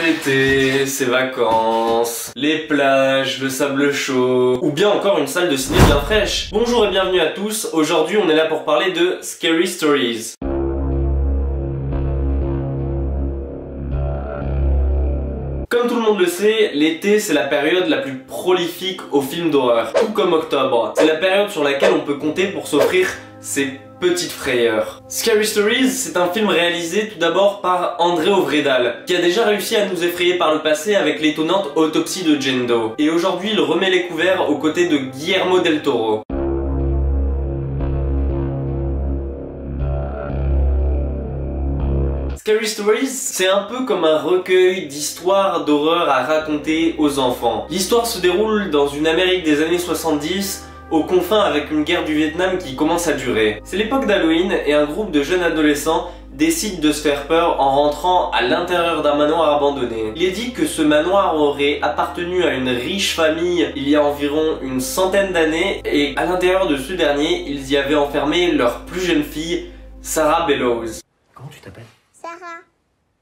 l'été, ses vacances, les plages, le sable chaud, ou bien encore une salle de ciné bien fraîche. Bonjour et bienvenue à tous, aujourd'hui on est là pour parler de Scary Stories. Comme tout le monde le sait, l'été c'est la période la plus prolifique aux films d'horreur, tout comme octobre. C'est la période sur laquelle on peut compter pour s'offrir ses petites frayeurs. Scary Stories, c'est un film réalisé tout d'abord par André Øvredal, qui a déjà réussi à nous effrayer par le passé avec l'étonnante Autopsie de Jane Doe. Et aujourd'hui, il remet les couverts aux côtés de Guillermo del Toro. Scary Stories, c'est un peu comme un recueil d'histoires d'horreur à raconter aux enfants. L'histoire se déroule dans une Amérique des années 70, aux confins avec une guerre du Vietnam qui commence à durer. C'est l'époque d'Halloween et un groupe de jeunes adolescents décide de se faire peur en rentrant à l'intérieur d'un manoir abandonné. Il est dit que ce manoir aurait appartenu à une riche famille il y a environ une centaine d'années et à l'intérieur de ce dernier, ils y avaient enfermé leur plus jeune fille, Sarah Bellows. Comment tu t'appelles? Sarah.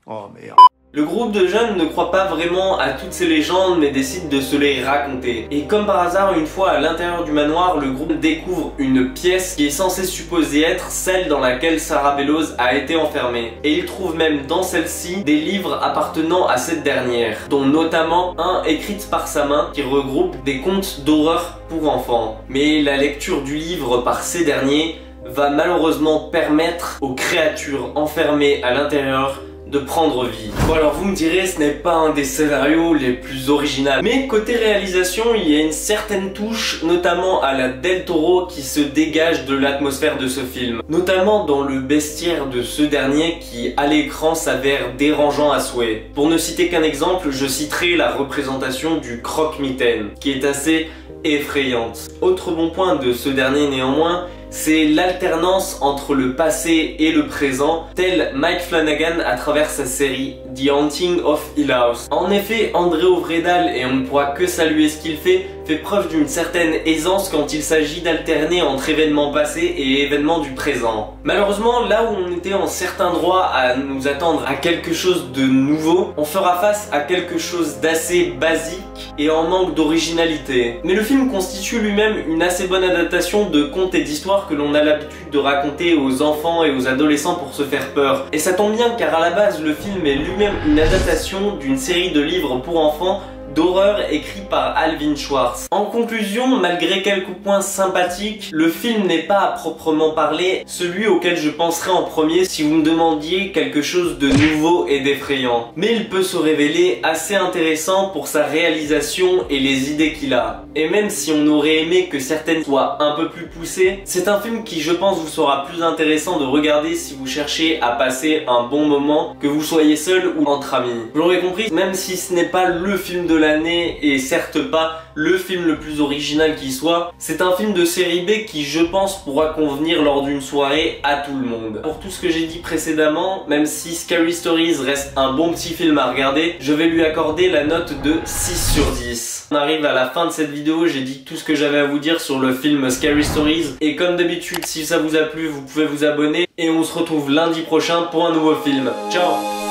Oh merde. Le groupe de jeunes ne croit pas vraiment à toutes ces légendes mais décide de se les raconter. Et comme par hasard, une fois à l'intérieur du manoir, le groupe découvre une pièce qui est censée supposer être celle dans laquelle Sarah Bellows a été enfermée. Et ils trouvent même dans celle-ci des livres appartenant à cette dernière, dont notamment un écrit par sa main qui regroupe des contes d'horreur pour enfants. Mais la lecture du livre par ces derniers va malheureusement permettre aux créatures enfermées à l'intérieur de prendre vie. Bon alors vous me direz, ce n'est pas un des scénarios les plus originaux, mais côté réalisation il y a une certaine touche, notamment à la Del Toro, qui se dégage de l'atmosphère de ce film, notamment dans le bestiaire de ce dernier qui à l'écran s'avère dérangeant à souhait. Pour ne citer qu'un exemple, je citerai la représentation du croque-mitaine qui est assez effrayante. Autre bon point de ce dernier néanmoins, c'est l'alternance entre le passé et le présent, tel Mike Flanagan à travers sa série The Haunting of Hill House. En effet, André Øvredal, et on ne pourra que saluer ce qu'il fait preuve d'une certaine aisance quand il s'agit d'alterner entre événements passés et événements du présent. Malheureusement, là où on était en certain droit à nous attendre à quelque chose de nouveau, on fera face à quelque chose d'assez basique et en manque d'originalité. Mais le film constitue lui-même une assez bonne adaptation de contes et d'histoires que l'on a l'habitude de raconter aux enfants et aux adolescents pour se faire peur. Et ça tombe bien car à la base le film est lui-même une adaptation d'une série de livres pour enfants d'horreur écrit par Alvin Schwartz. En conclusion, malgré quelques points sympathiques, le film n'est pas à proprement parler celui auquel je penserais en premier si vous me demandiez quelque chose de nouveau et d'effrayant. Mais il peut se révéler assez intéressant pour sa réalisation et les idées qu'il a. Et même si on aurait aimé que certaines soient un peu plus poussées, c'est un film qui je pense vous sera plus intéressant de regarder si vous cherchez à passer un bon moment, que vous soyez seul ou entre amis. Vous l'aurez compris, même si ce n'est pas le film de l'année et certes pas le film le plus original qui soit, c'est un film de série B qui je pense pourra convenir lors d'une soirée à tout le monde. Pour tout ce que j'ai dit précédemment, même si Scary Stories reste un bon petit film à regarder, je vais lui accorder la note de 6 sur 10. On arrive à la fin de cette vidéo, j'ai dit tout ce que j'avais à vous dire sur le film Scary Stories et comme d'habitude si ça vous a plu vous pouvez vous abonner et on se retrouve lundi prochain pour un nouveau film. Ciao!